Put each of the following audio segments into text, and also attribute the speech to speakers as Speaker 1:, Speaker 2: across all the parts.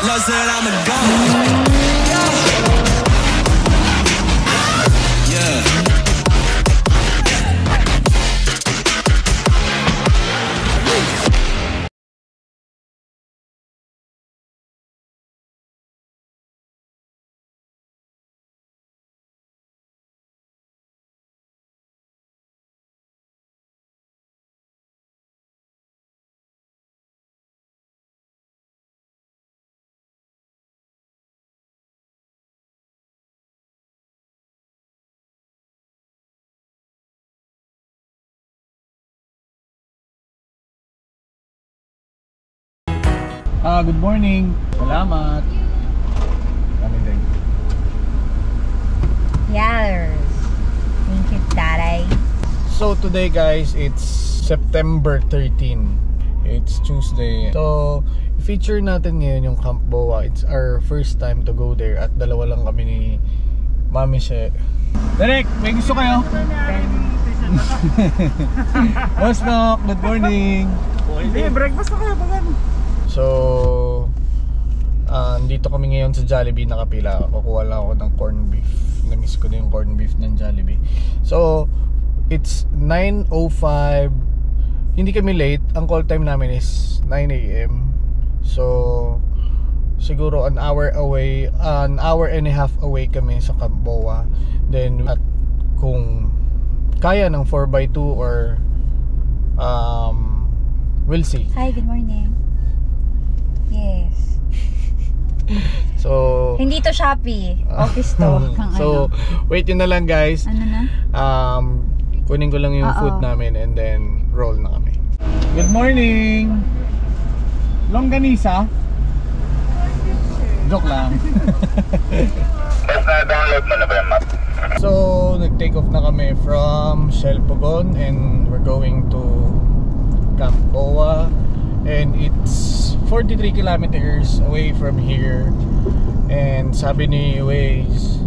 Speaker 1: knows that I'm a gun.
Speaker 2: Good morning. Salamat. Kami din.
Speaker 3: Yes. Thank you, Taray.
Speaker 2: So today guys, it's September 13. It's Tuesday. So, feature natin ngayon yung Camp Boa. It's our first time to go there at dalawa lang kami ni Mami She. Derek, may gusto kayo? Boss Nok, good morning.
Speaker 4: Hindi, breakfast na kayo bagan.
Speaker 2: So, dito kami ngayon sa Jollibee, nakapila. Kukuha lang ako ng corned beef. Na-miss ko na yung corned beef ng Jollibee. So, it's 9:05. Hindi kami late. Ang call time namin is 9 AM. So, siguro an hour and a half away kami sa Camp Boa. Then, at kung kaya ng 4x2 or we'll see.
Speaker 3: Hi, good morning. Yes.
Speaker 2: So,
Speaker 3: Hindi to Shopee. Office to.
Speaker 2: so, wait yun na lang guys.
Speaker 3: Ano na?
Speaker 2: Kunin ko lang yung food namin and then roll na kami. Good morning! Longganisa? Joke lang.
Speaker 5: Na-download mo na ba yung map?
Speaker 2: So, nag-take off na kami from Shell Pugon and we're going to Camp Boa. And it's 43 kilometers away from here. And sabi ni Waze,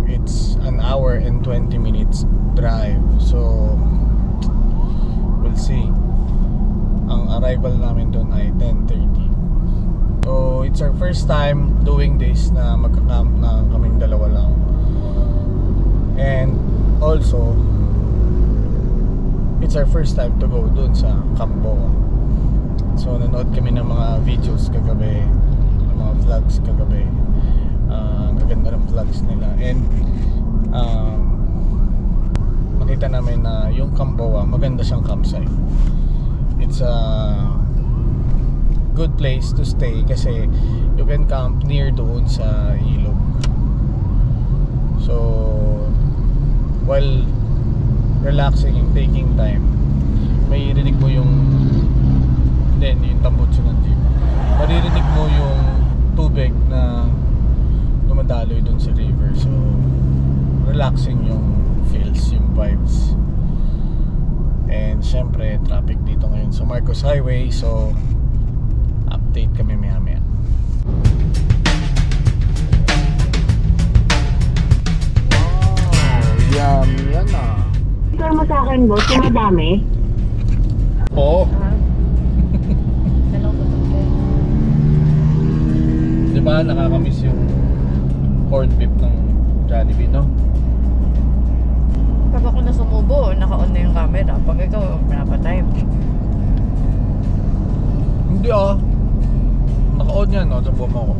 Speaker 2: it's an hour and 20 minutes drive. So, we'll see. Ang arrival namin doon ay 10:30. So, it's our first time doing this na magka-camp na kaming dalawa lang. And also, it's our first time to go doon sa Camp Boa. So nanood kami ng mga videos kagabi, ng mga vlogs kagabi. Gaganda ng vlogs nila. And nakita namin na yung Camp Boa, maganda siyang campsite. It's a good place to stay kasi you can camp near doon sa ilog. So while relaxing and taking time, may rinig mo yung tambutso ng jeep. Maririnig mo yung tubig na dumadaloy dun sa river. So relaxing yung feels, yung vibes. And syempre traffic dito ngayon sa Marcos Highway. So update kami maya maya. Wow, yummy yan ah.
Speaker 6: Ikaw mo sa akin, boss, yung madami?
Speaker 2: Oo. Diba nakakamiss yung corned beef ng Jollibee, no?
Speaker 4: Pag ako na sumubo, naka-on na yung camera. Pag ikaw, pinapatay.
Speaker 2: Hindi ah. Naka-on yan, no? Sabuhan mo ako.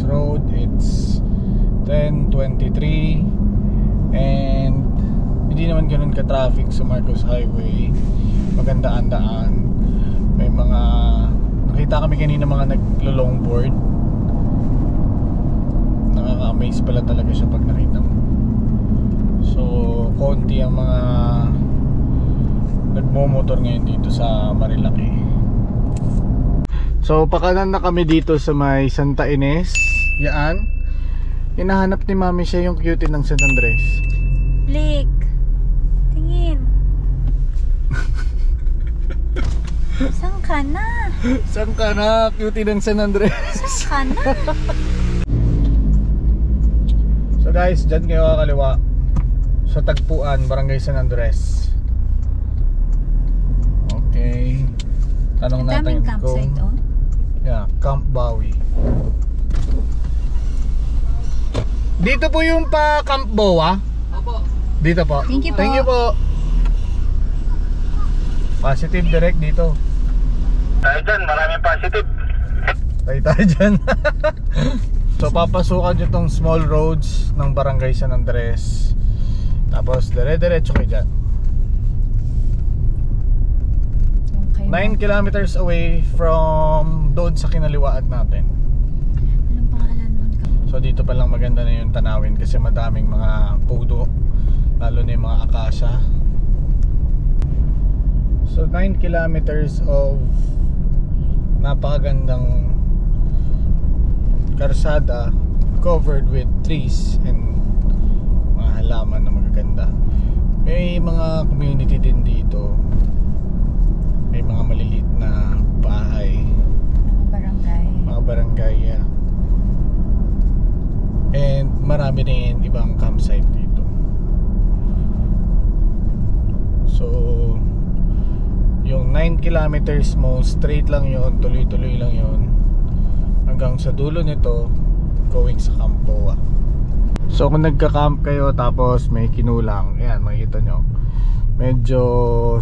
Speaker 2: Road. It's 10:23 and hindi naman ganun ka-traffic sa Marcos Highway. Maganda ang daan. May mga nakita kami kanina mga naglo-longboard. nakaka-amaze pala talaga siya pag nakita mo. So konti ang mga nagmomotor ngayon dito sa Marilaki. So pakanan na kami dito sa may Santa Ines. Yan. Hinahanap ni Mami siya yung cutie ng San Andres.
Speaker 3: Blake, tingin. Saan ka na?
Speaker 2: Saan ka na? Cutie ng San Andres.
Speaker 3: Saan ka na?
Speaker 2: So guys, dyan kayo kakaliwa sa Tagpuan, Barangay San Andres. Okay. Tanong
Speaker 3: Ang
Speaker 2: natin
Speaker 3: daming campsite, oh.
Speaker 2: Yeah, Camp Bawi. Dito po yung pa Camp Boa? Opo. Dito po.
Speaker 3: Thank you po.
Speaker 2: Thank you po. Positive direct dito.
Speaker 5: Tayo dyan, maraming positive.
Speaker 2: Tayo dyan. So papasukan nyo tong small roads ng Barangay San Andres. Tapos dire-diretso kayo dyan. 9 kilometers away from doon sa kinaliwaan natin.
Speaker 3: Anong pangalan nun?
Speaker 2: So dito pa lang maganda na yung tanawin kasi madaming mga pudo, lalo na yung mga akasya. So 9 kilometers of napakagandang karsada covered with trees and mga halaman na magaganda. May mga community din dito. May mga maliliit na bahay, mga barangay, yeah. And marami rin ibang campsite dito. So yung 9 kilometers mo straight lang yon, tuloy-tuloy lang yon hanggang sa dulo nito, going sa Camp Boa. So kung nagka-camp kayo tapos may kinulang, ayan makikita nyo medyo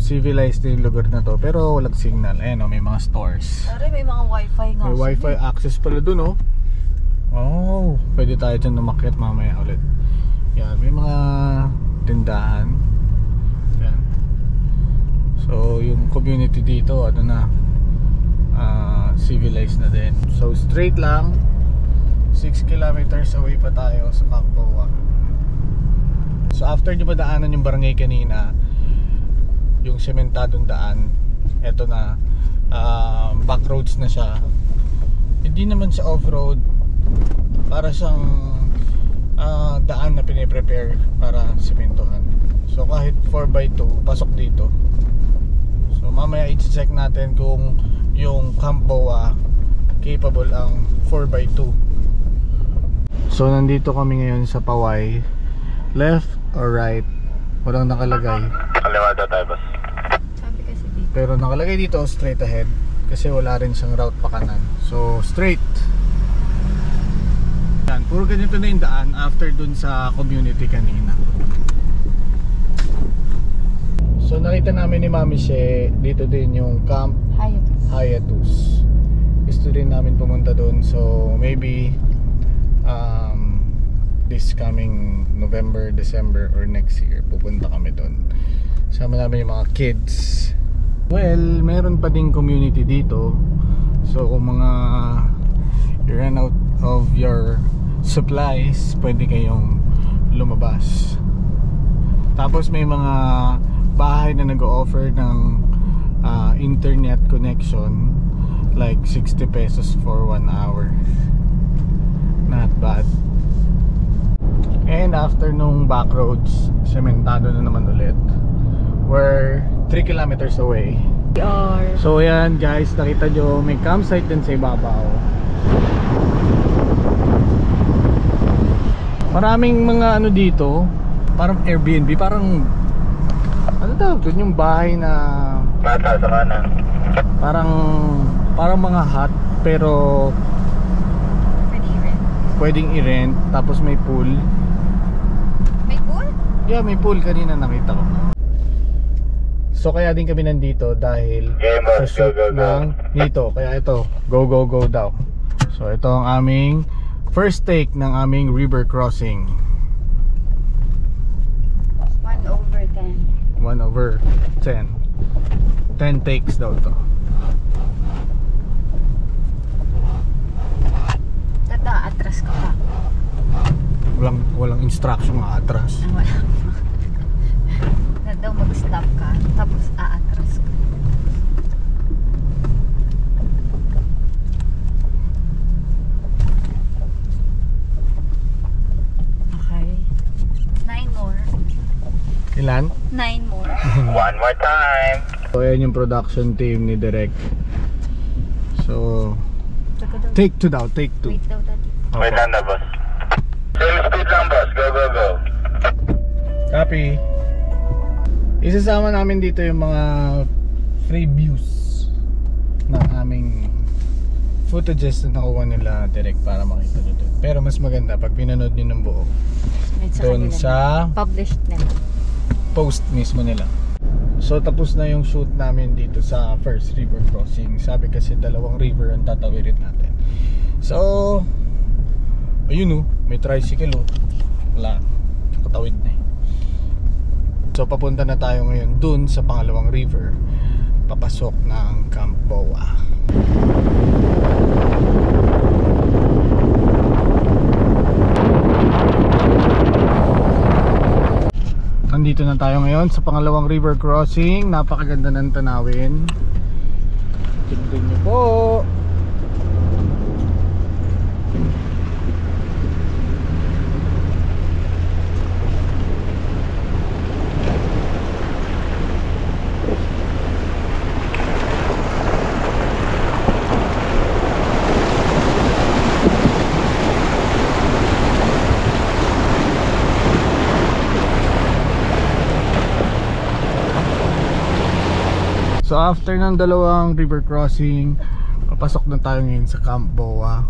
Speaker 2: civilized yung lugar na to, pero walang signal. Ayan, may mga stores.
Speaker 4: Pare, may mga wifi nga.
Speaker 2: May wifi access pala dun, oh. Oh, pwede tayo dyan umakyat mamaya ulit. Yan, may mga tindahan. Yan. So yung community dito, ano na, civilized na din. So straight lang, 6 kilometers away pa tayo sa Camp Boa. So after nyo madaanan yung barangay kanina, yung sementadong daan, eto na, back roads na siya. Hindi naman siya off-road, para siyang daan na piniprepare para sementohan. So kahit 4x2 pasok dito. So mamaya i-check natin kung yung Camp Boa capable ang 4x2. So nandito kami ngayon sa Paway. Left or right, walang nakalagay.
Speaker 5: Kaliwa daw tayo, boss.
Speaker 4: Sabi kasi dito.
Speaker 2: Pero nakalagay dito straight ahead kasi wala rin siyang route pa kanan. So straight. Yan, puro ganito na yung daan after dun sa community kanina. So nakita namin ni Mami She, dito din yung Camp Hayatus. Gusto din namin pumunta dun, so maybe this coming November, December or next year pupunta kami dun. Sama namin yung mga kids. Well, meron pa ding community dito. So kung mga you run out of your supplies, pwede kayong lumabas. Tapos may mga bahay na nag-o-offer ng internet connection, like 60 pesos for 1 hour. Not bad. And after nung back roads, sementado na naman ulit. We're 3 kilometers away. So yan guys, nakita nyo may campsite din sa ibabaw. Maraming mga ano dito, parang Airbnb, parang ano daw, dun yung bahay na
Speaker 5: Bata sa kanan.
Speaker 2: parang mga hut, pero pwedeng i-rent, tapos may pool.
Speaker 3: May pool?
Speaker 2: Yeah, may pool, kanina nakita ko. So kaya din kami nandito dahil sa shoot ng Nito. Kaya ito, go go go daw. So ito ang aming first take ng aming river crossing.
Speaker 3: 1/10.
Speaker 2: 1/10. 10 takes daw to.
Speaker 3: Tata, atras ka pa.
Speaker 2: Walang instruction nga atras.
Speaker 3: Ang wala. Na daw mag-stop ka, tapos aatras ka.
Speaker 4: Okay.
Speaker 3: 9 more.
Speaker 2: Ilan?
Speaker 3: 9 more.
Speaker 5: One more time.
Speaker 2: So ayan yung production team ni Direk. So
Speaker 3: Saka daw.
Speaker 2: take 2 daw, take 2.
Speaker 3: Wait daw, daddy.
Speaker 5: Wait lang na, boss. Same speed lang, boss. Go, go, go.
Speaker 2: Copy. Isasama namin dito yung mga free views ng aming footages na nakuha nila direct para makita dito. Pero mas maganda pag pinanood nyo ng buo doon sa
Speaker 3: Published nila.
Speaker 2: post mismo nila. So tapos na yung shoot namin dito sa first river crossing. Sabi kasi 2 river ang tatawirin natin. So ayun may tricycle wala, katawid na So papunta na tayo ngayon dun sa pangalawang river, papasok ng Camp Boa. Nandito na tayo ngayon sa pangalawang river crossing. Napakaganda ng tanawin. Tignan niyo po. So after ng 2 river crossing, papasok na tayo ngayon sa Camp Boa.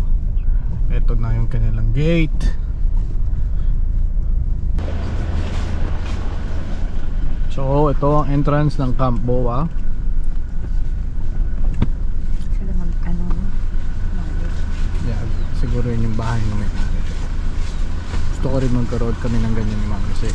Speaker 2: Ito na yung kanilang gate. So ito ang entrance ng Camp Boa.
Speaker 3: Sila mag-ano.
Speaker 2: Yeah, siguro yun yung bahay na may. Gusto ko rin magkaroon kami ng ganyan ni Ma'am kasi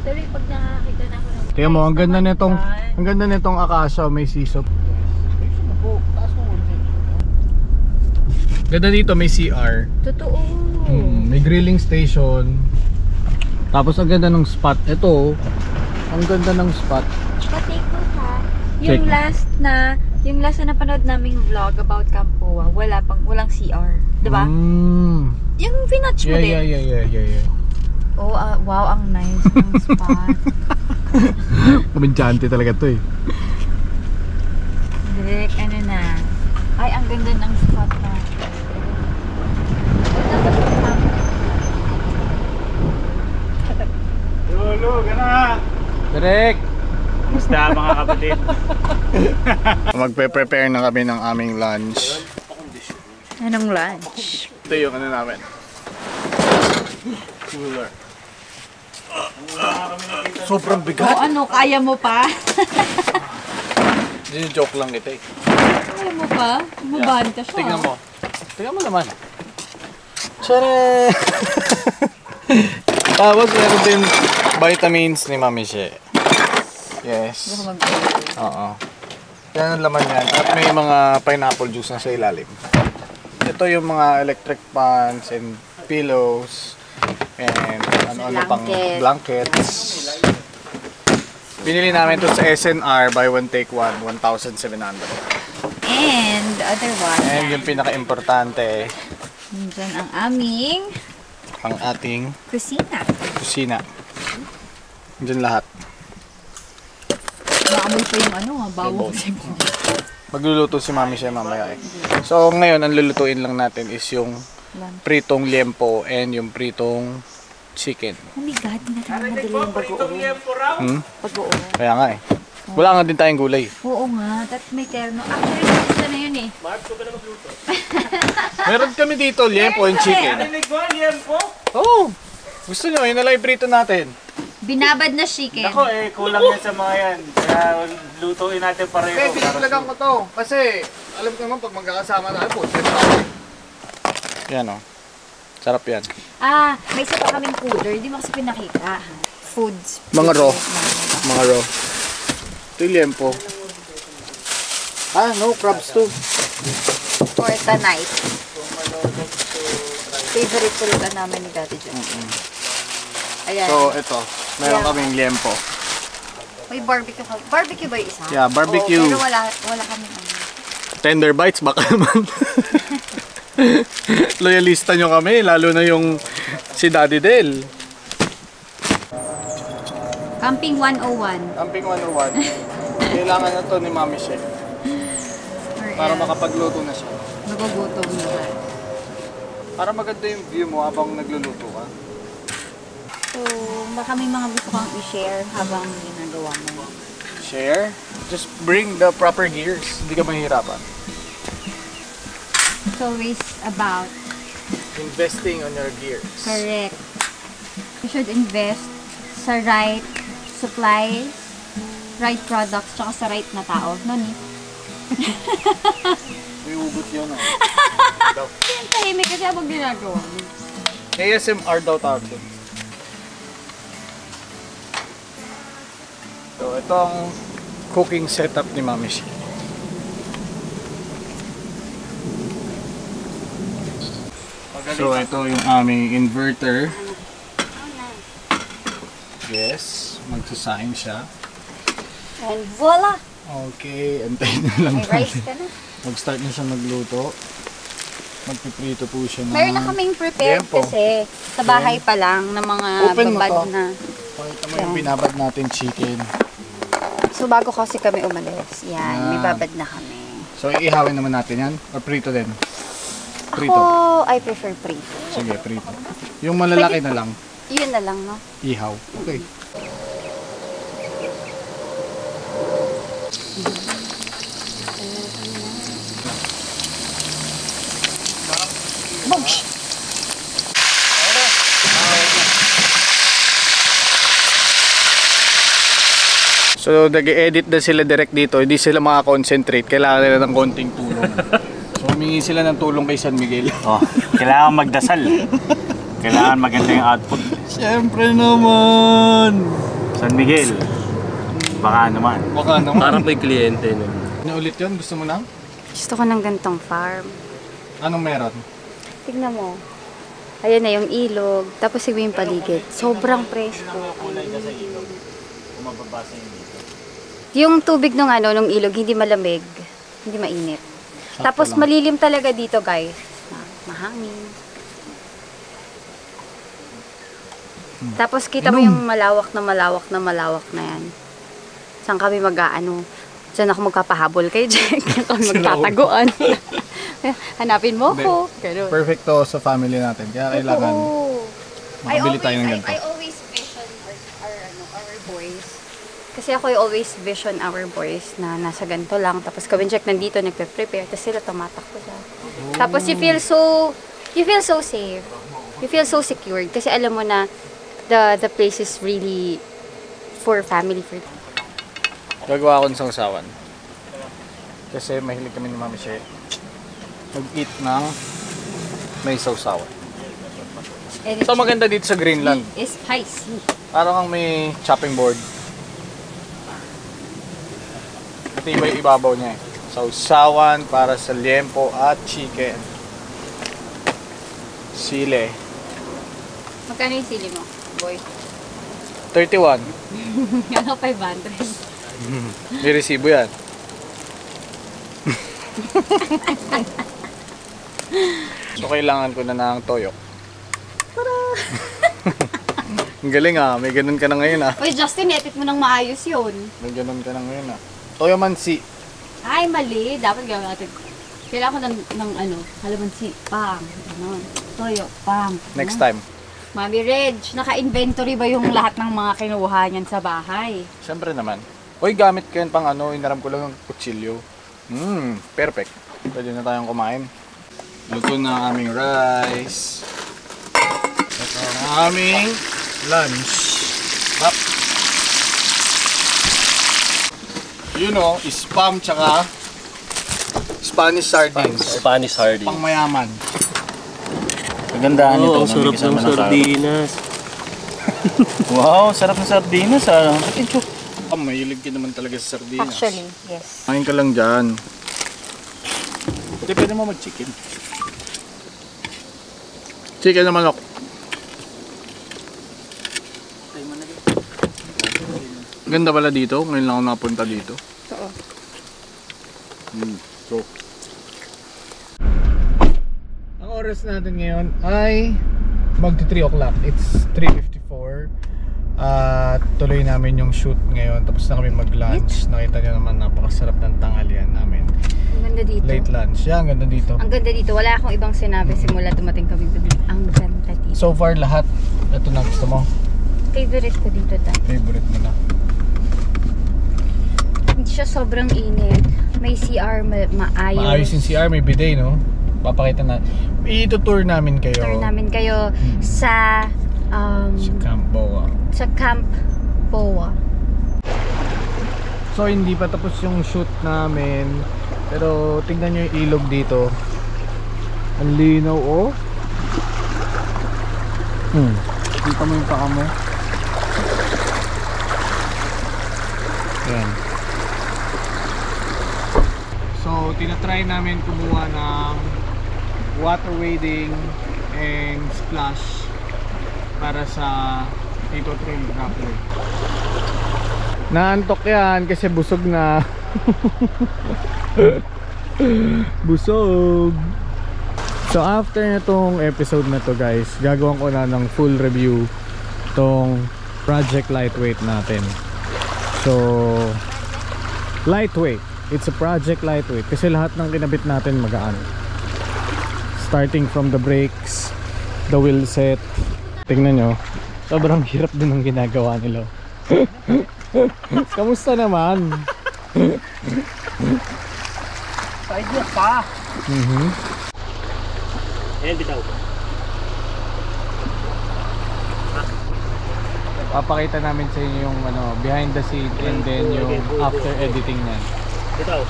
Speaker 3: Pero pag nakakita na ako ng...
Speaker 2: tingnan mo, ang ganda nitong akasya, may sisop. Ganda dito, may CR.
Speaker 3: Totoo.
Speaker 2: May grilling station. Tapos ang ganda ng spot. Ito, ang ganda ng spot.
Speaker 3: Take note ha.
Speaker 2: Check.
Speaker 3: Yung last na napanood naming vlog about Camp Boa, walang CR. Diba? Yung pinatch mo din.
Speaker 2: Yeah.
Speaker 3: Oh, wow, ang nice ng spot.
Speaker 2: Kumentyante talaga to eh.
Speaker 3: Direk, ano na. Ay, ang ganda ng spot na.
Speaker 5: Lolo, gana!
Speaker 2: Direk!
Speaker 5: Kumusta mga kapatid?
Speaker 2: Magpe-prepare na kami ng aming lunch.
Speaker 3: Anong lunch?
Speaker 2: Ito yung ano namin. Cooler. Sobrang bigat.
Speaker 3: O ano, kaya mo pa?
Speaker 2: Hindi, joke lang ito eh.
Speaker 3: Kaya mo pa? Bumabahan ka siya.
Speaker 2: Tingnan mo. Tingnan mo naman. Tara! Tapos meron din vitamins ni Mami She. Yes. Oo. Yan ang laman yan. At may mga pineapple juice na sa ilalim. Ito yung mga electric fans and pillows. And ano pang blankets. Binili namin to sa SNR buy one take one, 1,700.
Speaker 3: And other one.
Speaker 2: And yung pinaka-importante,
Speaker 3: Diyan ang aming
Speaker 2: ang ating kusina. Diyan lahat.
Speaker 3: maamoy pa yung ano, bawang
Speaker 2: Magluluto si Mami siya mamaya eh. So ngayon ang lulutuin lang natin is yung pritong liempo and yung pritong chicken.
Speaker 3: Oh my God, hindi natin madali yung bagoong. Bagoong.
Speaker 2: Kaya nga eh. Wala nga din tayong gulay.
Speaker 3: Oo nga, that's may terno. Actually, gusto na yun eh.
Speaker 2: Meron kami dito, liempo and chicken.
Speaker 5: Narinig mo, liempo?
Speaker 2: Oo. Gusto nyo, yun na lang yung prito natin.
Speaker 3: Binabad na chicken.
Speaker 5: Ako kulang yan sa mga yan. Kaya lutuin natin pareho.
Speaker 2: Pwede talagang ko to. Kasi, alam ko naman pag magkakasama tayo po, yan o. Sarap yan.
Speaker 3: May isa pa kaming cooler. Hindi mo kasi pinakita. Foods.
Speaker 2: Mga raw. mga raw. Ito yung liempo. Ah, no, crabs too.
Speaker 3: For tonight. Favorite pulutan namin ni Daddy John. Ayan.
Speaker 2: So, ito. Meron kaming liempo.
Speaker 3: May barbecue ka. Barbecue ba yung isa?
Speaker 2: Yeah, barbecue.
Speaker 3: Oo, pero wala kami
Speaker 2: Tender bites, baka naman. Loyalista nyo kami, lalo na yung si Daddy Del.
Speaker 3: Camping 101.
Speaker 2: Camping 101. Kailangan na to ni Mami Chef para makapagluto na siya.
Speaker 3: Nagugutom na ba?
Speaker 2: Para maganda yung view mo habang nagluluto ka.
Speaker 3: So, baka may mga gusto kang i-share habang ginagawa mo.
Speaker 2: Share? Just bring the proper gears. Hindi ka mahihirapan.
Speaker 3: It's always about
Speaker 2: Investing on your gears.
Speaker 3: correct. You should invest sa right supplies, right products, tsaka sa right na tao. No need.
Speaker 2: May ugot yun ah.
Speaker 3: Yan tahimik kasi habang ginagawa mo.
Speaker 2: ASMR daw tawag doon. So, ito ang cooking setup ni Mami Shi. So, ito yung aming inverter. Yes, magsasahin siya.
Speaker 3: And voila!
Speaker 2: Okay, antayin na lang
Speaker 3: May rice
Speaker 2: natin.
Speaker 3: ka na.
Speaker 2: Mag-start na siya magluto. Magpiprito po siya ng...
Speaker 3: Meron na kaming prepared
Speaker 2: liempo.
Speaker 3: kasi sa bahay pa lang ng mga
Speaker 2: Open mo
Speaker 3: babad
Speaker 2: to.
Speaker 3: na.
Speaker 2: Pakita mo yung binabad natin chicken.
Speaker 3: So bago kasi kami umalis, yan, may
Speaker 2: Yan.
Speaker 3: babad na kami.
Speaker 2: So, iihawin naman natin yan? Or prito din? Prito.
Speaker 3: Ako, I prefer prito.
Speaker 2: Sige, prito. Yung malalaki na lang,
Speaker 3: Yun na lang, no?
Speaker 2: ihaw. Okay. So, nag-edit na sila direct dito. Hindi sila makakonsentrate. Kailangan nila ng konting tulong. So, humingi sila ng tulong kay San Miguel.
Speaker 5: Oh, kailangan magdasal. Kailangan maganda yung output.
Speaker 2: Siyempre naman!
Speaker 5: San Miguel. Baka naman.
Speaker 2: Baka naman.
Speaker 7: Parang may kliyente nun.
Speaker 2: Ano ulit yun? Gusto mo na?
Speaker 3: Gusto ko ng gantong farm.
Speaker 2: Anong meron?
Speaker 3: Tignan mo. Ayan na yung ilog. Tapos yung paligid. Sobrang presko.
Speaker 5: Mababasa yung dito.
Speaker 3: Yung tubig nung nung ilog, hindi malamig. Hindi mainit. Tapos
Speaker 2: lang.
Speaker 3: malilim talaga dito, guys. Mahangin. Tapos kita mo yung malawak na yan. Saan kami mag-aano? Saan ako magpapahabol kay Jack? Kami magtataguan. Hanapin mo ko. Ganun.
Speaker 2: Perfect to sa family natin. Kaya kailangan
Speaker 3: Oo.
Speaker 2: makabili tayo ng ganito.
Speaker 3: I always vision our boys. Kasi ako always vision our boys na nasa ganito lang. Tapos kawin Jack nandito, nagpe-prepare. Tapos sila tumatakbo siya. Tapos you feel so safe. You feel so secured. Kasi alam mo na the place is really for family.
Speaker 2: Gagawa ako ng sangsawan. Kasi mahilig kami ni Mami Shea mag-eat ng may sausawan. So maganda dito sa Greenland.
Speaker 3: It's spicy.
Speaker 2: Parang ang may chopping board. Ito iba yung ibabaw niya eh. Sausawan para sa liempo at chicken. Sile.
Speaker 3: Magkano yung sili mo, boy?
Speaker 2: 31.
Speaker 3: Ano 500?
Speaker 2: May resibo yan. So kailangan ko na ng toyo. Ang galing ah, may ganun ka na ngayon ah.
Speaker 3: Uy, Justin, edit mo nang maayos yun.
Speaker 2: May ganun ka na ngayon ah. Toyo mansi.
Speaker 3: Ay, mali. Dapat gawin natin. Kailangan ko ng kalamansi. Pang. Ano, toyo. Pang.
Speaker 2: Next time.
Speaker 3: Mami Reg, naka-inventory ba yung lahat ng mga kinuha niyan sa bahay?
Speaker 2: Siyempre naman. Uy, gamit ko yan pang inaram ko lang ng kutsilyo. Perfect. Pwede na tayong kumain. Luto na ang aming rice. Ito ang aming lunch. Hop. You know, spam tsaka Spanish sardines.
Speaker 7: Spanish sardines.
Speaker 2: Pang mayaman.
Speaker 5: Magandaan ito.
Speaker 7: Oo, sarap ng sardinas.
Speaker 5: Wow, sarap ng sardinas ah.
Speaker 2: Baka mahilig ka naman talaga sa sardinas.
Speaker 3: Actually, yes.
Speaker 2: Kain ka lang dyan. Pwede mo mag-chicken. Chicken na manok. Ganda pala dito. Ngayon lang ako napunta dito.
Speaker 3: Oo.
Speaker 2: So, ang oras natin ngayon ay magti 3 o'clock. It's 3:54. At tuloy namin yung shoot ngayon. Tapos na kami mag-lunch. Nakita nyo naman napakasarap ng tanghalian namin.
Speaker 3: Ang ganda dito.
Speaker 2: Late lunch. Yeah, ang ganda dito.
Speaker 3: Ang ganda dito. Wala akong ibang sinabi simula dumating kami dito. Ang ganda dito.
Speaker 2: So far lahat. Ito na gusto mo.
Speaker 3: Favorite ko dito dahil.
Speaker 2: Favorite mo na.
Speaker 3: Hindi siya sobrang init. May CR maayos.
Speaker 2: Maayos yung CR. May bidet, no? Papakita na. Ito-tour namin kayo.
Speaker 3: Tour namin kayo sa
Speaker 2: Sa Camp Boa.
Speaker 3: Sa Camp Boa.
Speaker 2: So hindi pa tapos yung shoot namin. Pero tingnan nyo yung ilog dito. Ang linaw, oh. Kita mo yung paka mo. Ayan. So tinatry namin kumuha ng water wading and splash para sa Tito Trail Grappler. Naantok yan kasi busog na. Busog. So after na tong episode na to guys, gagawin ko na ng full review tong Project Lightweight natin. So lightweight, it's a Project Lightweight kasi lahat ng kinabit natin magaan. Starting from the brakes, the wheel set. Tingnan nyo, sobrang hirap din ang ginagawa nila. Kamusta naman?
Speaker 5: Sidewalk pa. Ayan, bitaw.
Speaker 2: Papakita namin sa inyo yung ano, behind the scene and then yung after editing niyan.
Speaker 5: Bitaw.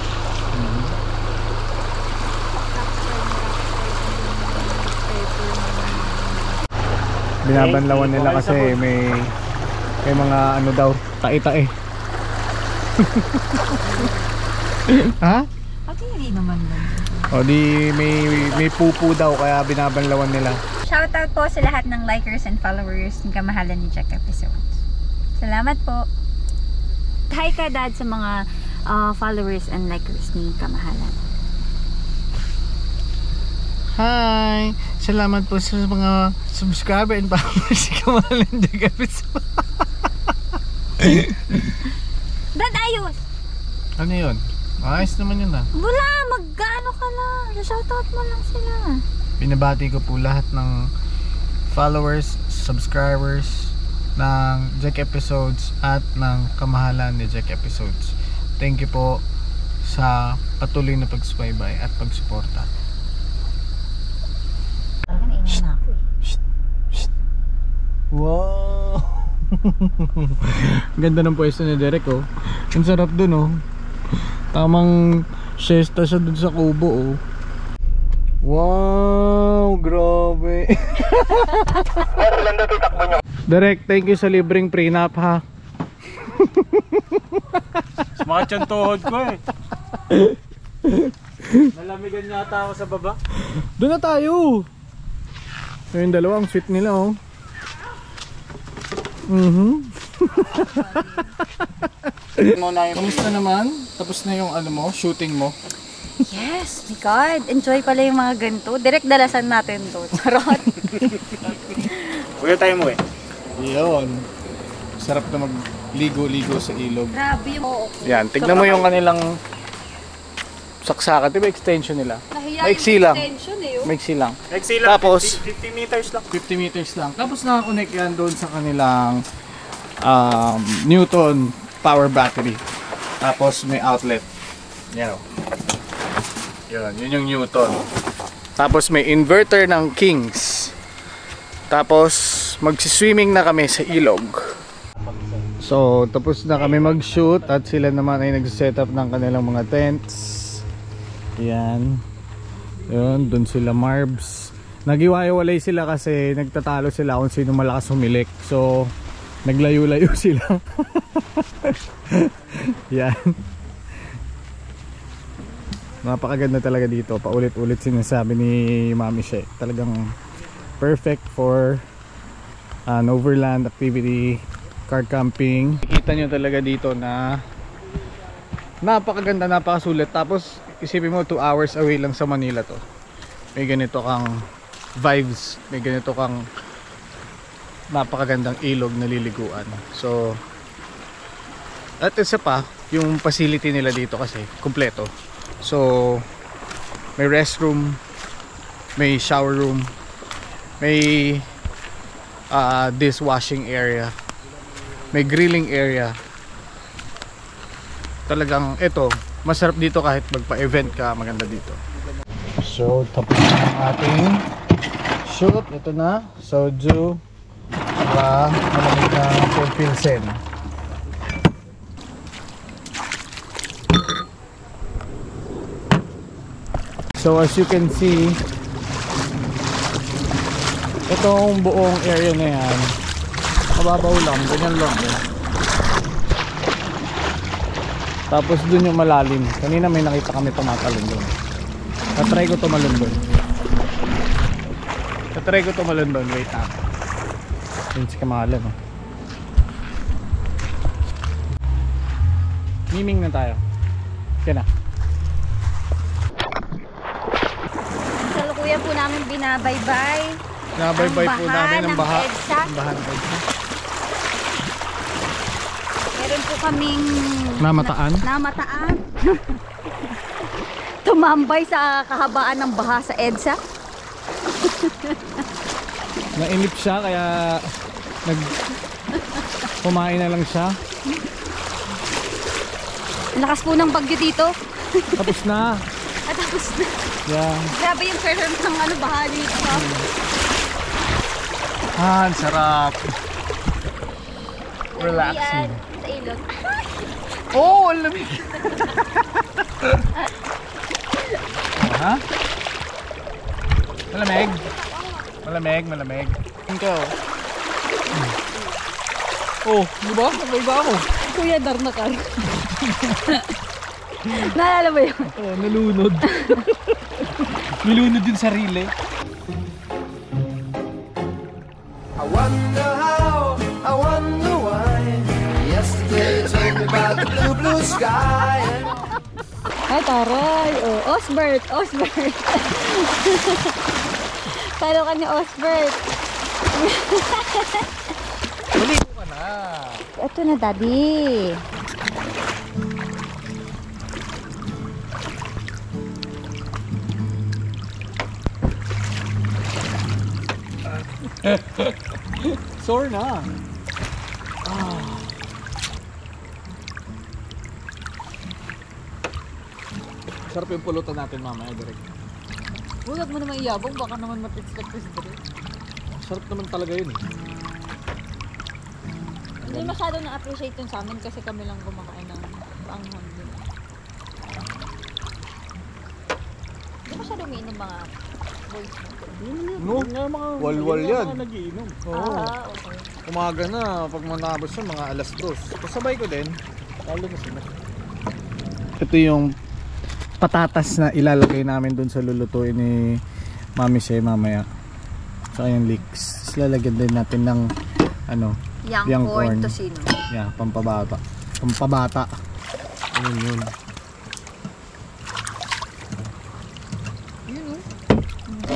Speaker 2: Binabanlawan nila kasi may mga ano daw, tae-tae. Ha?
Speaker 4: Pati hindi naman lang.
Speaker 2: O di may pupu daw kaya binabanlawan nila.
Speaker 3: Shoutout po sa lahat ng likers and followers ng Kamahalan ni Jack episodes. Salamat po. Hi ka dad sa mga followers and likers ni Kamahalan.
Speaker 2: Hi! Salamat po sa mga subscriber and followers ni Kamahalan ni Jack episode.
Speaker 3: Dad, ayos!
Speaker 2: Ano yun? Ayos naman yun ah.
Speaker 3: Wala, mag-ano ka lang. Shoutout mo lang sila.
Speaker 2: Binabati ko po lahat ng followers, subscribers ng Jack Episodes at ng Kamahalan ni Jack Episodes. Thank you po sa patuloy na pagsubaybay at pagsuporta. Wow! Ganda ng pwesto ni Derek, oh. Ang sarap dun, oh. Tamang siesta siya dun sa kubo, oh. Wow! Grabe! Derek, thank you sa libreng prenup, ha.
Speaker 5: Sumakit yung tuhod ko eh. Nalamigan yata ako sa baba.
Speaker 2: Doon na tayo! So yung dalawang sweet nila, oh. Kamusta naman? Tapos na yung ano mo, shooting mo?
Speaker 3: Yes, my God. Enjoy pala yung mga ganito. Direct dalasan natin to. Charot.
Speaker 5: Huwag tayo mo eh.
Speaker 2: Yun. Sarap na magligo-ligo sa ilog.
Speaker 3: Grabe yung
Speaker 2: Yan, tignan mo yung kanilang saksakan. Diba extension nila?
Speaker 3: nahiya
Speaker 2: Maiksi lang.
Speaker 3: extension eh.
Speaker 2: Maiksi lang.
Speaker 5: Exhale lang.
Speaker 2: Tapos
Speaker 5: 50 meters lang.
Speaker 2: 50 meters lang. Tapos nakakonect yan doon sa kanilang Newton power battery. Tapos may outlet. Yan o. Yun yung Newton. Tapos may inverter ng Kings. Tapos magsiswimming na kami sa ilog. So tapos na kami mag-shoot at sila naman ay nag-set up ng kanilang mga tents. Yan. Yun, dun sila Marbs. Nagiwaiwalay sila kasi nagtatalo sila kung sino malakas humilik. So Naglayo-layo sila. Yan. Napakaganda talaga dito. Paulit-ulit sinasabi ni Mami She. Talagang perfect for an overland activity, car camping. Kita nyo talaga dito na napakaganda, napakasulit. Tapos isipin mo 2 hours away lang sa Manila to. May ganito kang vibes, may ganito kang napakagandang ilog na liliguan. So at isa pa, yung facility nila dito kasi kumpleto. So may restroom, may shower room, may dishwashing area, may grilling area. Talagang ito, masarap dito kahit magpa-event ka, maganda dito. So tapos na ang ating shoot. Ito na, soju, malamig na pilsen. So as you can see, itong buong area na yan, mababaw lang, ganyan lang eh. Tapos dun yung malalim. Kanina may nakita kami tumatalon dun. Tatry ko tumalon dun. Wait na. Yun si Kamala, no? Miming na tayo. Kaya na.
Speaker 3: Salukuyan po namin binabaybay.
Speaker 2: Nabaybay po namin ang baha.
Speaker 3: EDSA.
Speaker 2: Ang baha ng EDSA.
Speaker 3: Meron po kaming
Speaker 2: Namataan?
Speaker 3: namataan. Tumambay sa kahabaan ng baha sa EDSA.
Speaker 2: Nainip siya kaya kumain na lang siya.
Speaker 3: Lakas po ng bagyo dito.
Speaker 2: Tapos na.
Speaker 3: Tapos na.
Speaker 2: Yeah.
Speaker 3: Grabe yung current ng baha dito.
Speaker 2: Ang sarap. Relaxing.
Speaker 3: Sa ilog.
Speaker 2: Oh, ang lamig. Ha? Malamig. Malamig. Ikaw. Oh, di ba? Sabay ba ako?
Speaker 4: Kuya, dar na ka.
Speaker 3: Naalala mo yun?
Speaker 2: Oh, nalunod. Nilunod yung sarili.
Speaker 1: I wonder how, I wonder why. Yesterday you told me about the blue, blue sky.
Speaker 3: Ay, taray. Oh, Osbert. Talo ka ni Osbert.
Speaker 2: Maligo ka na.
Speaker 3: Ito na, Daddy.
Speaker 2: Sore na. Sarap yung pulutan natin mamaya, direct.
Speaker 4: Huwag mo naman iyabong, baka naman mat-expect ko si Dre.
Speaker 2: Sarap naman talaga yun eh.
Speaker 4: Hindi masyado na-appreciate yun sa amin kasi kami lang kumakain ng anghang din. Hindi masyado umiinom mga boys.
Speaker 2: No, walwal yan.
Speaker 4: Mga nagiinom. Okay.
Speaker 2: Umaga na, pag manabos yun, mga alas 2. Kasabay ko din, lalo na sila. Ito yung patatas na ilalagay namin dun sa lulutuin ni Mami She mamaya. Saka yung leeks. Lalagyan din natin ng
Speaker 3: Young corn tocino.
Speaker 2: Yeah, pampabata. Yun.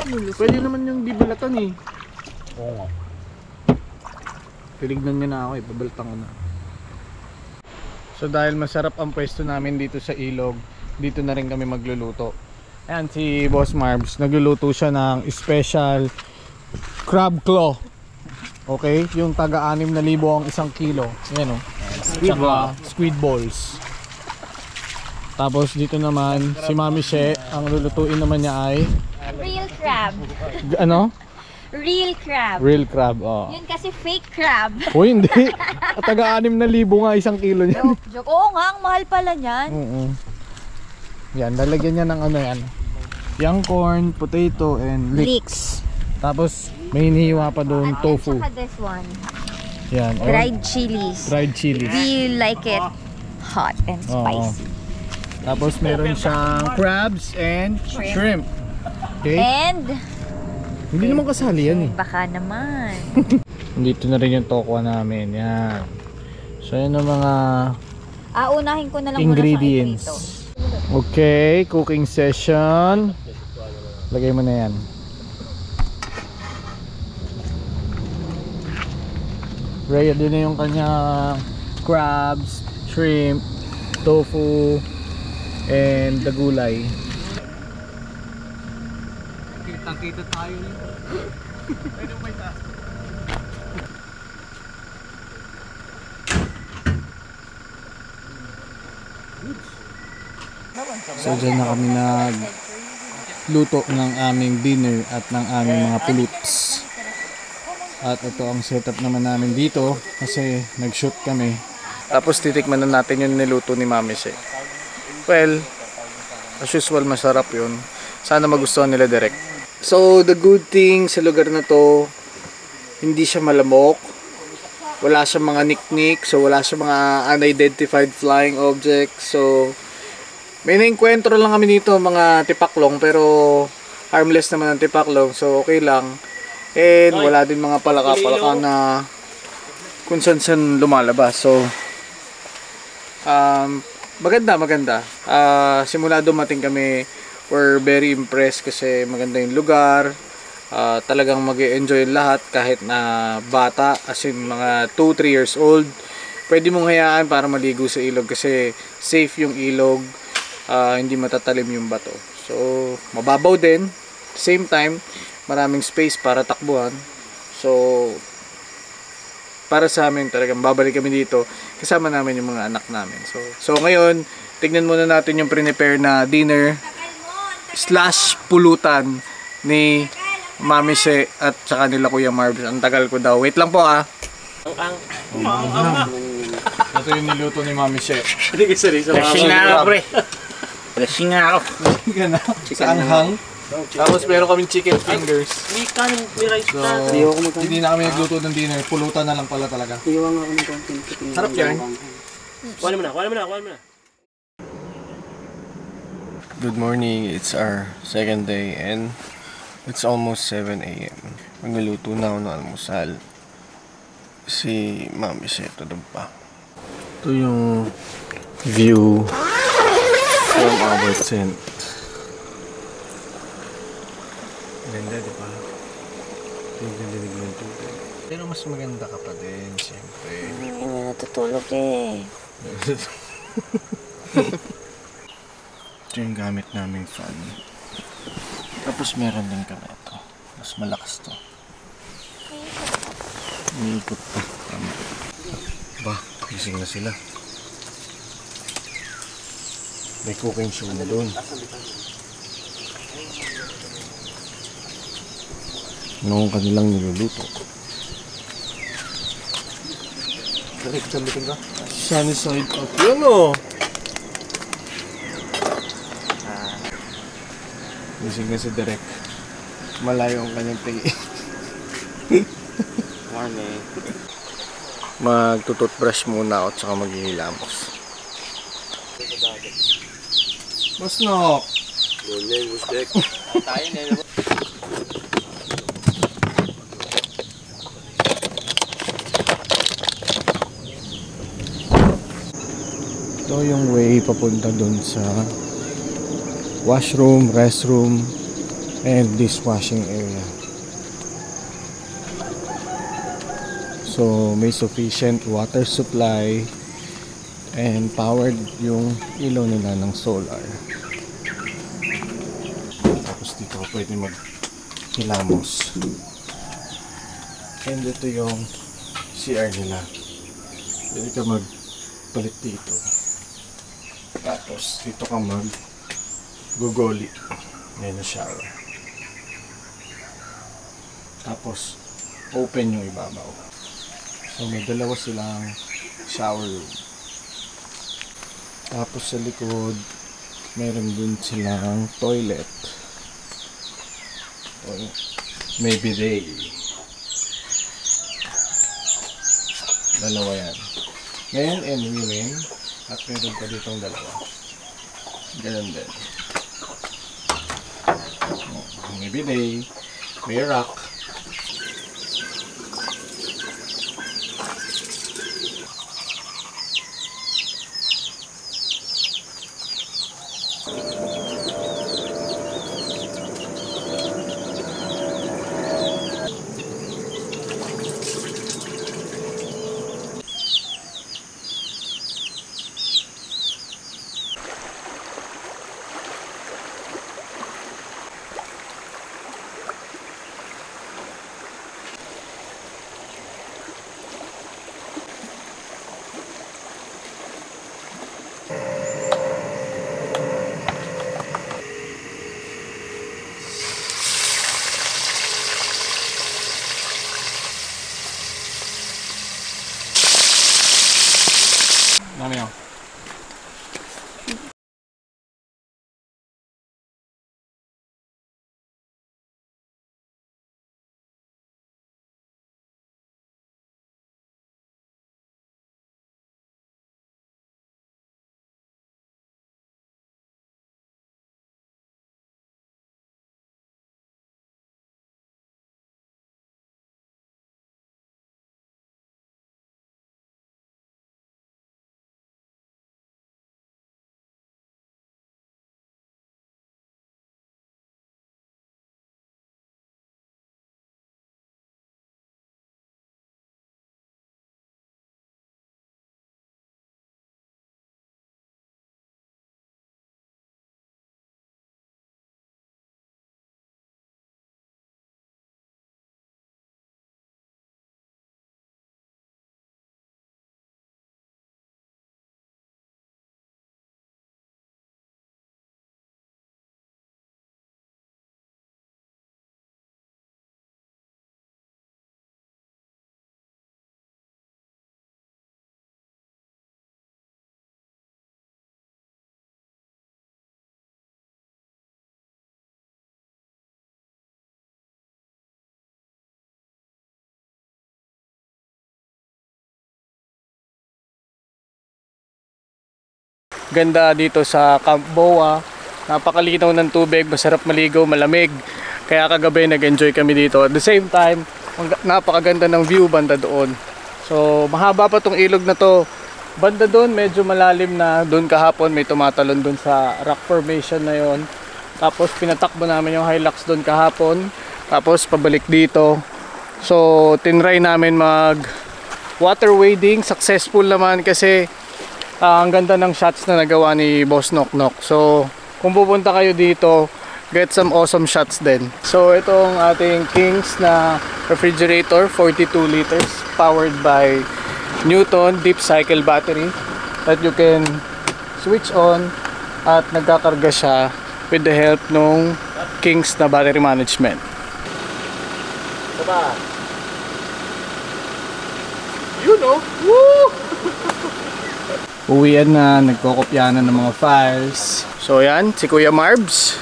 Speaker 2: Pwede naman yung bibalatan eh. Oo nga. Tilignan niya na ako eh, babalatan ko na. So dahil masarap ang pwesto namin dito sa ilog, dito na rin kami magluluto. Ayan si Boss Marbs, nagluluto siya ng special crab claw. Okay, yung taga 6,000 ang 1 kilo. Ayan o. Squid balls. Tapos dito naman si Mami She, ang lulutuin naman niya ay
Speaker 3: Real crab.
Speaker 2: ano?
Speaker 3: Real crab.
Speaker 2: Real crab, oh.
Speaker 3: Yun kasi fake crab.
Speaker 2: O hindi. Taga 6,000 nga 1 kilo niya.
Speaker 3: Joke. Oo nga, ang mahal pala niyan.
Speaker 2: Yan, lalagyan niya ng yan. Young corn, potato, and leeks. Tapos may hinihiwa pa doon, tofu.
Speaker 3: At saka this one.
Speaker 2: Yan.
Speaker 4: Dried chilies.
Speaker 2: Dried chilies.
Speaker 4: We like it hot and spicy.
Speaker 2: Tapos meron siyang crabs and shrimp. Okay?
Speaker 4: And
Speaker 2: Hindi naman kasali yan eh.
Speaker 4: baka naman.
Speaker 2: Dito na rin yung tokwa namin. Yan. So yan ang mga
Speaker 4: Unahin ko na lang
Speaker 2: ingredients.
Speaker 4: muna sa
Speaker 2: Okay, cooking session. Lagay mo na yan. Ready din na yung kanyang crabs, shrimp, tofu, and the gulay. Kitang-kita tayo nito. Pwede mo ba itaas? So dyan na kami nagluto ng aming dinner at ng aming mga puluts. At ito ang setup naman namin dito kasi nag-shoot kami. Tapos titikman na natin yung niluto ni Mami She. Well, as usual masarap yun. Sana magustuhan nila direct. So the good thing sa lugar na to, hindi siya malamok. Wala siyang mga nick-nick. So wala siyang mga unidentified flying objects. So may na-encuentro lang kami dito mga tipaklong pero harmless naman ang tipaklong. So okay lang. And wala din mga palaka-palaka na kung saan lumalabas. So maganda. Simula dumating kami, we're very impressed kasi maganda yung lugar. Talagang mag-e-enjoy lahat kahit na bata, as in mga 2-3 years old. Pwede mong hayaan para maligo sa ilog kasi safe yung ilog. Hindi matatalim yung bato. So mababaw din. Same time, maraming space para takbuhan. So para sa amin talagang babalik kami dito kasama namin yung mga anak namin. So ngayon, tignan muna natin yung prepare na dinner / pulutan ni Mami She at saka nila Kuya Marv. Ang tagal ko daw. Wait lang po Ito yung niluto ni Mami She.
Speaker 5: Lasing na ako, pre. Lasing na ako.
Speaker 2: Sa anghang. Tapos meron kaming chicken fingers.
Speaker 5: May kanin, may rice
Speaker 2: So,
Speaker 5: na.
Speaker 2: hindi na kami nagluto ng dinner. Pulutan na lang pala talaga. Sarap yan.
Speaker 5: Kuha mo na.
Speaker 7: Good morning, it's our second day and it's almost 7 AM. Magluluto na ako ng almusal. Si Mami She tulog pa. Ito yung view from our tent. Ganda, di ba? Dinig mo yung tubig. Pero mas maganda ka pa din, siyempre.
Speaker 4: Hindi na natutulog eh.
Speaker 7: Ito yung gamit naming fan. Tapos meron din kami ito. Mas malakas to. Umiikot pa. Tama. Ba, gising na sila. May cooking show na doon. Anong kanilang niluluto? Sunny side up. Yun o! Gising na si Derek. Malayo ang kanyang tingin.
Speaker 5: Morning.
Speaker 7: Magtututbrush muna ako at saka maghihilamos.
Speaker 2: Masnok!
Speaker 5: Tayo na.
Speaker 2: Ito yung way papunta dun sa washroom, restroom, and dishwashing area. So may sufficient water supply and powered yung ilaw nila ng solar. Tapos dito pwede maghilamos. And ito yung CR nila. Pwede ka magpalit dito. Tapos dito ka gugoli. Ngayon na shower. Tapos open yung ibabaw. So may dalawa silang shower room. Tapos sa likod meron din silang toilet. May bidet. Dalawa yan. Men and women. At meron pa ditong dalawa. Ganun din. May bidet. May rack. Dami yun. Ganda dito sa Camp Boa. Napakalinaw ng tubig, masarap maligo, malamig. Kaya kagabi nag-enjoy kami dito. At the same time, napakaganda ng view banda doon. So mahaba pa tong ilog na to. Banda doon medyo malalim na. Doon kahapon may tumatalon doon sa rock formation na yon. Tapos pinatakbo namin yung Hilux doon kahapon. Tapos pabalik dito. So tinry namin mag water wading. Successful naman kasi ang ganda ng shots na nagawa ni Boss Nok Nok. So kung pupunta kayo dito, get some awesome shots din. So itong ating Kings na refrigerator, 42 liters, powered by Newton deep cycle battery that you can switch on at nagkakarga siya with the help ng Kings na battery management. Diba? You know! Woo! Uwian na, nagkokopya na ng mga files. So yan, si Kuya Marbs,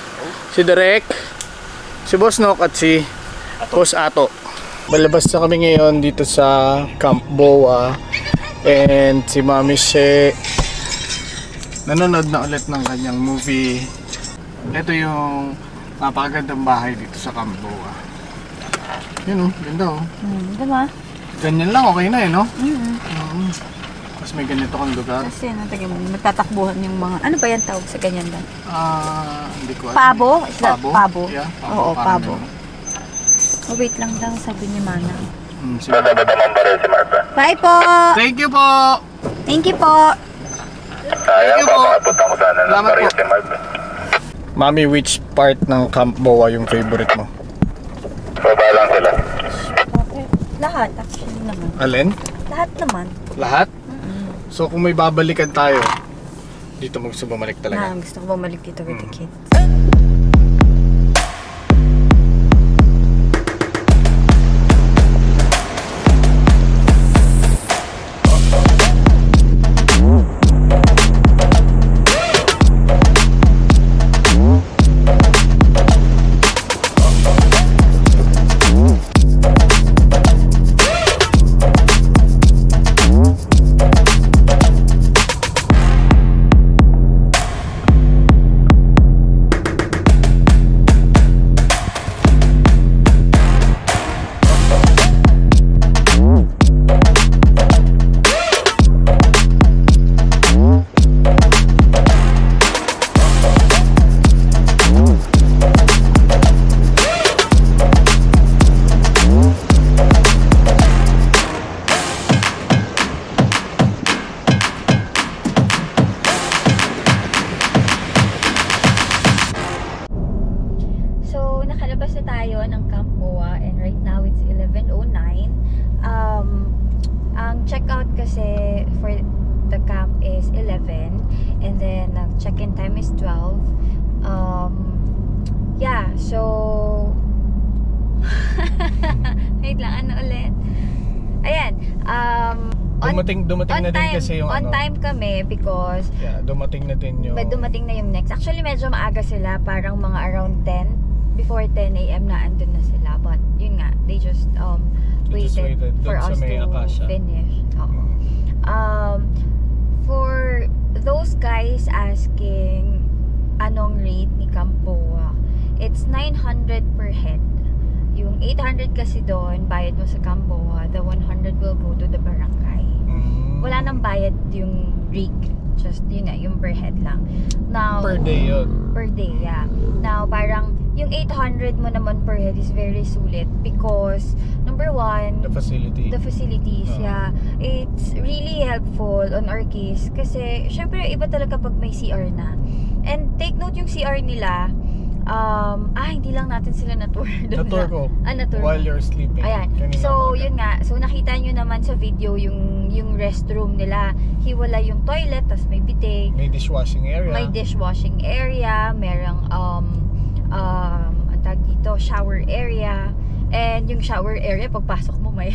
Speaker 2: si Derek, si Boss Nok at si Boss Ato. Balabas na kami ngayon dito sa Camp Boa. And si Mami She nanonood na ulit ng kanyang movie. Ito yung napakagandang bahay dito sa Camp Boa. Yun o, ganda o.
Speaker 3: Diba?
Speaker 2: Ganyan lang, okay na eh, no? Mas may ganito kang lugar.
Speaker 3: Kasi nagtatakbuhan yung mga, ano ba yan tawag sa ganyan lang?
Speaker 2: Hindi ko alam.
Speaker 3: Pabo? Is that pabo?
Speaker 2: Yeah, pabo.
Speaker 3: Oo, pabo. Oh, wait lang daw, sabi ni Mana. Bye po!
Speaker 2: Thank you po!
Speaker 3: Thank you po!
Speaker 2: Thank you po! Salamat po! Mami, which part ng Camp Boa yung favorite mo?
Speaker 5: Lang sila.
Speaker 3: Lahat, actually naman.
Speaker 2: Alin?
Speaker 3: Lahat naman.
Speaker 2: Lahat? So kung may babalikan tayo, dito mo gusto bumalik talaga?
Speaker 3: Gusto ko bumalik dito with the kids. nakalabas na tayo ng Camp Goa and right now it's 11:09. Ang checkout kasi for the camp is 11 and then check-in time is 12. Yeah, so wait lang, ano ulit? Ayan,
Speaker 2: Dumating na din kasi yung
Speaker 3: on time kami because
Speaker 2: dumating na din yung
Speaker 3: dumating na yung next. Actually, medyo maaga sila, parang mga around 10, before 10 a.m. na andun na sila. But yun nga, they just waited for us to finish. For those guys asking anong rate ni Camp Goa, it's 900 per head. Yung 800 kasi doon, bayad mo sa Camp Goa, the 100 will go to the barangay. Wala nang bayad yung rig. Just, yun nga, yung per head lang. Now,
Speaker 2: per day yun.
Speaker 3: Per day, yeah. Now, parang, yung 800 mo naman per head is very sulit because, number one,
Speaker 2: the facilities,
Speaker 3: yeah. It's really helpful on our case kasi, syempre, iba talaga pag may CR na. And take note yung CR nila, hindi lang natin sila na-tour.
Speaker 2: Na-tour ko.
Speaker 3: Na-tour
Speaker 2: while you're sleeping.
Speaker 3: Ayan. So, yun nga. So, nakita nyo naman sa video yung restroom nila. Hiwala yung toilet, tas may bidet.
Speaker 2: May dishwashing area.
Speaker 3: Merong, ang tag dito, shower area. And yung shower area, pagpasok mo may,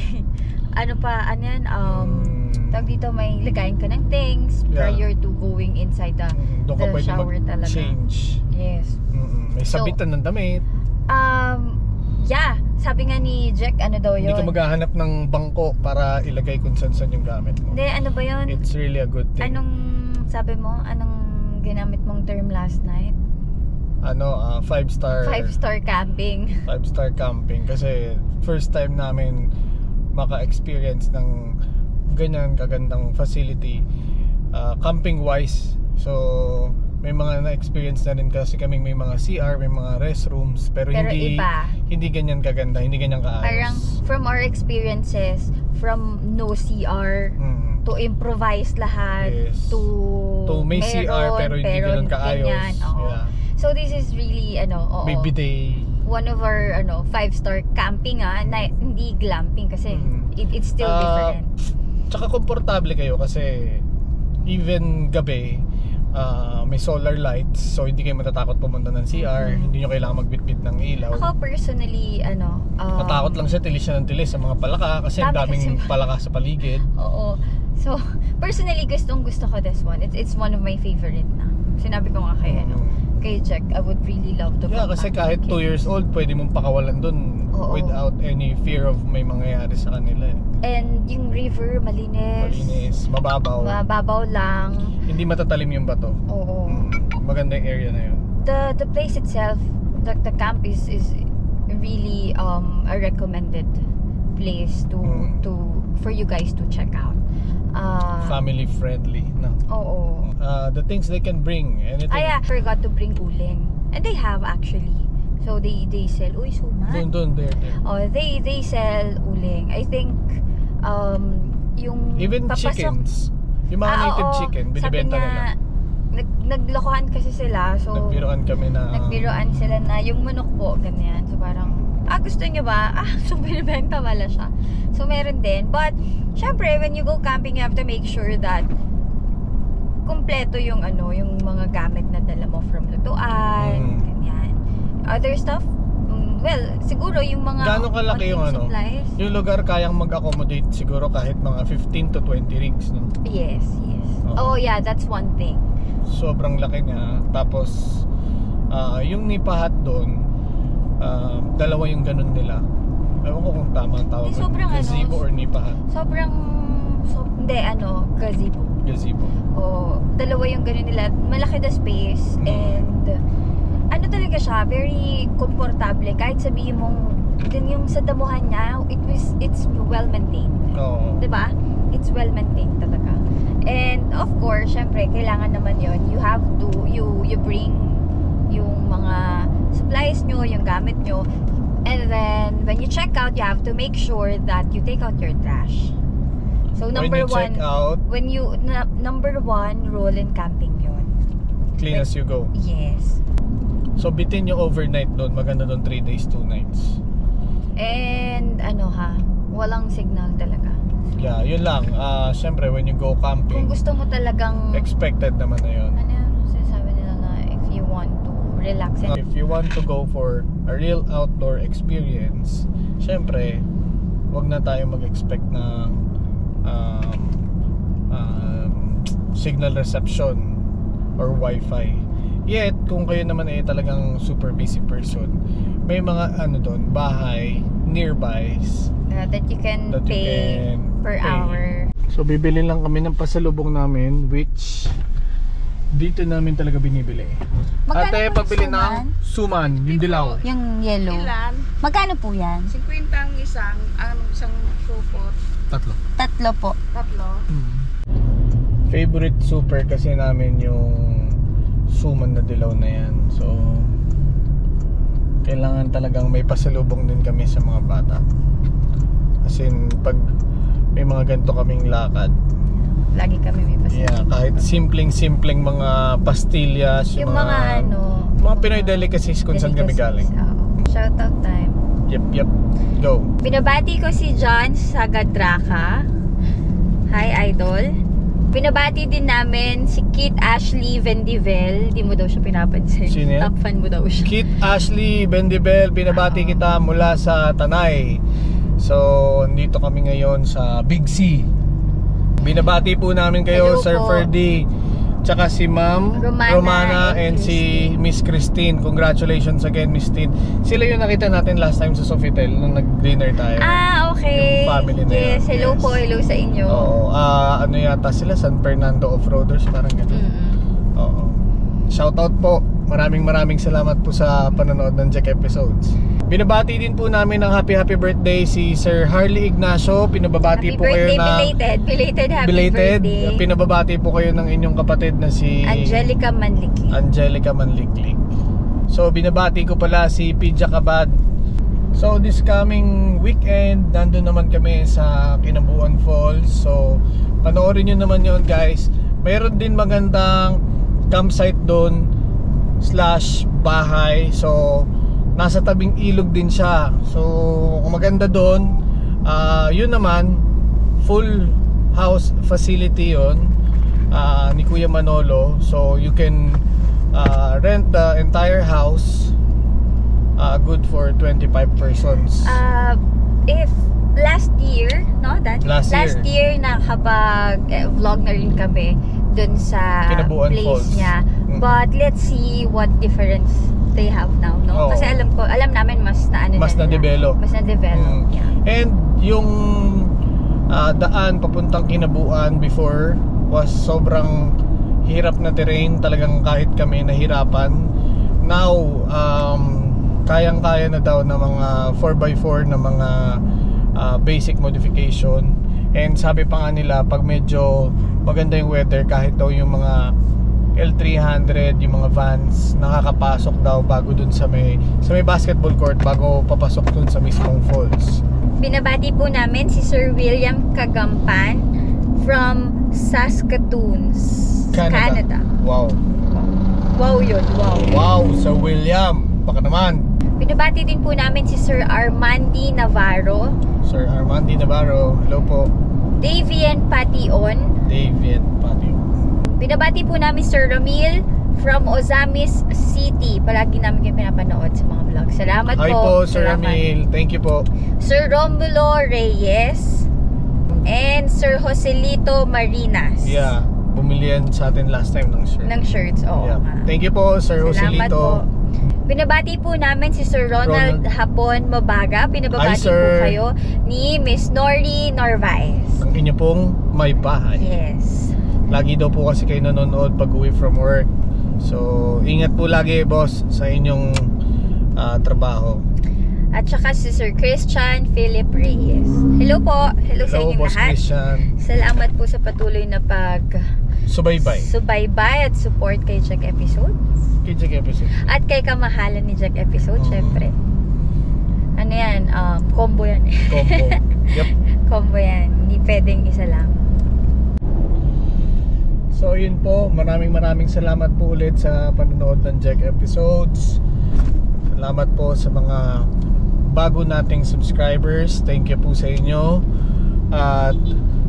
Speaker 3: tag dito, may lagayin ka ng things prior to going inside the shower talaga.
Speaker 2: Change.
Speaker 3: Yes.
Speaker 2: May sabitan ng damit.
Speaker 3: Yeah. Sabi nga ni Jack, ano daw yun?
Speaker 2: Hindi ka maghahanap ng bangko para ilagay kung saan yung gamit mo.
Speaker 3: Hindi, ano ba yun?
Speaker 2: It's really a good thing.
Speaker 3: Sabi mo? Anong ginamit mong term last night?
Speaker 2: 5-star.
Speaker 3: 5-star camping.
Speaker 2: 5-star camping. Kasi first time namin maka-experience ng ganyan kagandang facility. Camping wise. So, may mga na-experience na rin kasi kami, may mga CR, may mga restrooms, pero hindi
Speaker 3: iba.
Speaker 2: Hindi ganyan kaganda, hindi ganyan kaayos.
Speaker 3: Parang from our experiences, from no CR to improvise lahat,
Speaker 2: to may
Speaker 3: meron,
Speaker 2: CR pero hindi ganun kaayos.
Speaker 3: Ganyan, yeah. So this is really
Speaker 2: may bidet.
Speaker 3: One of our 5-star camping na hindi glamping kasi it's still different.
Speaker 2: Tsaka komportable kayo kasi even gabi may solar lights, so hindi kayo matatakot pumunta ng CR, hindi nyo kailangan magbitbit ng ilaw.
Speaker 3: Ako personally,
Speaker 2: matakot lang siya, tilis siya ng tilis sa mga palaka kasi ang daming palaka sa paligid.
Speaker 3: Oo. So, personally, gustong gusto ko this one. It's one of my favorite na. Sinabi ko nga kay Jack, I would really love to come
Speaker 2: kasi kahit 2 years old, pwede mong pakawalan dun without any fear of may mangyayari sa kanila.
Speaker 3: And yung river, malinis.
Speaker 2: Mababaw.
Speaker 3: Mababaw lang.
Speaker 2: Hindi matatalim yung bato.
Speaker 3: Oo.
Speaker 2: Maganda yung area na yun.
Speaker 3: The place itself, the camp is really a recommended place for you guys to check out.
Speaker 2: Family friendly, no?
Speaker 3: Oo.
Speaker 2: The things they can bring, anything.
Speaker 3: I forgot to bring uling. And they have actually. So they sell suman.
Speaker 2: Doon there.
Speaker 3: Oh, they sell uling. I think yung
Speaker 2: even papasok, chickens. Yung mga native chicken, binibenta nila.
Speaker 3: Naglokohan kasi sila. So nagbiroan sila na yung manok po ganyan. So parang gusto nyo ba? So binibenta wala siya. So meron din. But syempre when you go camping, you have to make sure that kumpleto yung yung mga gamit na dala mo from lutuan, ganyan. Other stuff, well, siguro yung mga
Speaker 2: gaano kalaki yung
Speaker 3: supplies.
Speaker 2: Yung lugar kayang mag-accommodate siguro kahit mga 15 to 20 rigs, no?
Speaker 3: Yes. Oh yeah, that's one thing.
Speaker 2: Sobrang laki niya. Tapos yung nipahat doon, dalawa yung ganun nila. Ewan ko kung tama ang tawag. Gazebo or nipahat.
Speaker 3: Hindi, gazebo. Dalawa yung ganun nila. Malaki the space and talaga siya, very komportable. Kahit sabihin mong din yung sa damuhan niya, it's well maintained. Diba? It's well maintained talaga. And of course, syempre, kailangan naman yon. You have to, you bring yung mga supplies nyo, yung gamit nyo. And then, when you check out, you have to make sure that you take out your trash. So, number one rule in camping yun.
Speaker 2: Clean as you go.
Speaker 3: Yes.
Speaker 2: So bitin yung overnight doon. Maganda doon 3 days 2 nights.
Speaker 3: And walang signal talaga.
Speaker 2: Yeah, yun lang. Syempre when you go
Speaker 3: Kung
Speaker 2: camping,
Speaker 3: gusto mo talagang
Speaker 2: expected naman na yun.
Speaker 3: ano yung sinasabi nila na if you want to relax and
Speaker 2: If you want to go for a real outdoor experience, syempre wag na tayo mag-expect ng signal reception or wifi. Yet kung kayo naman ay talagang super busy person, may mga doon, bahay nearby
Speaker 3: that you can
Speaker 2: that you
Speaker 3: pay
Speaker 2: can
Speaker 3: per
Speaker 2: pay.
Speaker 3: hour.
Speaker 2: So bibili lang kami ng pasalubong namin, which dito namin talaga binibili.
Speaker 3: Magkano
Speaker 2: Ate,
Speaker 3: po
Speaker 2: pabili
Speaker 3: yung
Speaker 2: ng suman, yung dilaw.
Speaker 3: Yung yellow.
Speaker 8: Ilan?
Speaker 3: Magkano po yan?
Speaker 8: 50 ang isang supot.
Speaker 3: Tatlo po.
Speaker 8: Tatlo.
Speaker 2: Favorite super kasi namin yung suman na dilaw na yan. So kailangan talagang may pasalubong din kami sa mga bata. As in, pag may mga ganito kaming lakad,
Speaker 3: Lagi kami may pasalubong.
Speaker 2: yeah, kahit simpleng mga pastillas,
Speaker 3: Yung mga
Speaker 2: mga Pinoy delicacies kung saan kami galing.
Speaker 3: Oo. Shoutout time.
Speaker 2: Yep, go.
Speaker 3: Binabati ko si John sa Gadraka. Hi, Idol. Binabati din namin si Kit Ashley Vendivel. Di mo daw siya pinapansin.
Speaker 2: Sino yan?
Speaker 3: Top fan mo daw siya.
Speaker 2: Kit Ashley Bendibel, binabati kita mula sa Tanay. So, nandito kami ngayon sa Big C. Binabati po namin kayo,
Speaker 3: Hello
Speaker 2: Sir
Speaker 3: po.
Speaker 2: Ferdy, tsaka si Ma'am Romana and si Miss Christine. Congratulations again, Miss Christine. Sila yung nakita natin last time sa Sofitel nung nag-dinner tayo.
Speaker 3: Okay.
Speaker 2: Yung family na
Speaker 3: yes,
Speaker 2: yun.
Speaker 3: hello
Speaker 2: Yes.
Speaker 3: po, hello sa inyo.
Speaker 2: Oo, ano yata sila, San Fernando Off-Roaders, parang gano'n. Oo. Shoutout po. Maraming salamat po sa panonood ng Jack episodes. Binabati din po namin ng happy birthday si Sir Harley Ignacio. Pinababati
Speaker 3: Happy
Speaker 2: po kayo
Speaker 3: birthday,
Speaker 2: na
Speaker 3: belated happy
Speaker 2: belated.
Speaker 3: birthday.
Speaker 2: Pinababati po kayo ng inyong kapatid na si
Speaker 3: Angelica Manlikli.
Speaker 2: So binabati ko pala si Pidja Kabad. So this coming weekend, nandun naman kami sa Kinabuan Falls. So panoorin nyo naman yon, guys. Mayroon din magandang campsite doon / bahay. So nasa tabing ilog din siya. So kung maganda doon, yun naman full house facility yon, ni Kuya Manolo. So you can rent the entire house, good for 25 persons.
Speaker 3: If last year, no?
Speaker 2: Last
Speaker 3: year nakapag vlog na rin kami dun sa
Speaker 2: Kinabuan
Speaker 3: place
Speaker 2: Falls.
Speaker 3: niya. But let's see what difference they have now, no?
Speaker 2: Oo.
Speaker 3: Kasi alam namin mas na-develop. Yeah.
Speaker 2: And yung daan papuntang Kinabuan before was sobrang hirap na terrain, talagang kahit kami nahirapan. Now kayang-kaya na daw ng mga 4x4 na mga basic modification. And sabi pa nga nila, pag medyo maganda yung weather, kahit daw yung mga L300, yung mga vans, nakakapasok daw bago dun sa may basketball court, bago papasok dun sa mismong falls.
Speaker 3: Binabati po namin si Sir William Kagampan from Saskatoon, Canada.
Speaker 2: Wow.
Speaker 3: Wow yun, wow.
Speaker 2: Wow, Sir William. Baka naman.
Speaker 3: Binabati din po namin si Sir Armandi Navarro,
Speaker 2: Sir Armandi Navarro. Hello po.
Speaker 3: Davian Pation.
Speaker 2: David Patio.
Speaker 3: Binabati po namin Sir Ramil from Ozamis City. Palagi namin kayo pinapanood sa mga vlog. Salamat
Speaker 2: Hi
Speaker 3: po.
Speaker 2: po, Sir
Speaker 3: Salamat.
Speaker 2: Ramil. Thank you po.
Speaker 3: Sir Romulo Reyes and Sir Joselito Marinas.
Speaker 2: Yeah, bumili yan sa atin last time ng shirt.
Speaker 3: Ng shirts, oo.
Speaker 2: Yeah.
Speaker 3: nga.
Speaker 2: Thank you po, Sir
Speaker 3: Salamat
Speaker 2: Joselito.
Speaker 3: po. Binabati po namin si Sir Ronald Hapon Mabaga.
Speaker 2: Hi,
Speaker 3: Binabati
Speaker 2: sir.
Speaker 3: po kayo ni Miss Nori Narvaez.
Speaker 2: Ang inyo pong may bahay.
Speaker 3: Yes.
Speaker 2: Lagi daw po kasi kayo nanonood pag uwi from work. So, ingat po lagi, boss, sa inyong trabaho.
Speaker 3: At saka si Sir Christian Philip Reyes. Hello po. Hello sa inyong
Speaker 2: Boss
Speaker 3: lahat.
Speaker 2: Christian.
Speaker 3: Salamat po sa patuloy na
Speaker 2: Subaybay.
Speaker 3: at support kay Jack Episode.
Speaker 2: Kijak episode.
Speaker 3: At kay kamahalan ni Jack Episode, syempre. Ano yan? Combo yan.
Speaker 2: Combo. Yep.
Speaker 3: Combo yan. Hindi pwedeng isa lang.
Speaker 2: So yun po, maraming salamat po ulit sa panonood ng Jack episodes. Salamat po sa mga bago nating subscribers. Thank you po sa inyo. At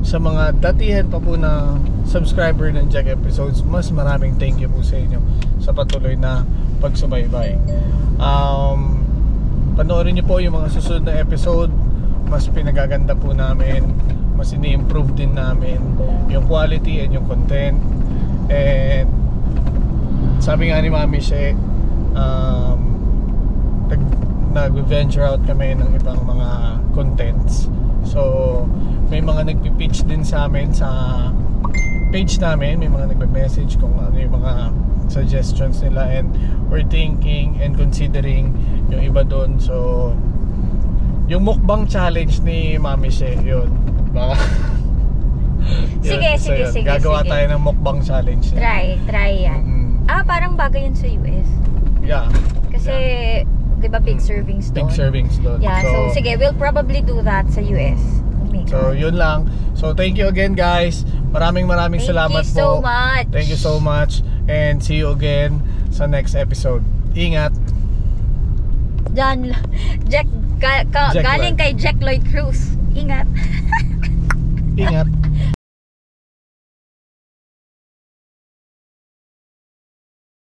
Speaker 2: sa mga datihan pa po na subscriber ng Jack episodes, mas maraming thank you po sa inyo sa patuloy na pagsubaybay. Panoorin niyo po yung mga susunod na episode. Mas pinagaganda po namin, mas ini-improve din namin yung quality and yung content. And sabi nga ni Mami She, nag-venture out kami ng ibang mga contents. So may mga nagpi-pitch din sa amin sa page namin, may mga nagme-message kung ano yung mga suggestions nila, and we're thinking and considering yung iba doon. So yung mukbang challenge ni Mami She, yun baka
Speaker 4: Sige.
Speaker 2: gagawa tayo ng mukbang challenge.
Speaker 4: Try yan. Parang bagay yun sa US.
Speaker 2: Yeah.
Speaker 4: Kasi, di ba big servings doon?
Speaker 2: Big servings doon.
Speaker 4: Yeah, so sige, we'll probably do that sa US.
Speaker 2: So yun lang. So thank you again guys. Maraming salamat po.
Speaker 4: Thank you so much.
Speaker 2: Thank you so much. And see you again sa next episode. Ingat.
Speaker 4: Jack, galing kay Jack Lloyd Cruz. Ingat.
Speaker 2: Ingat.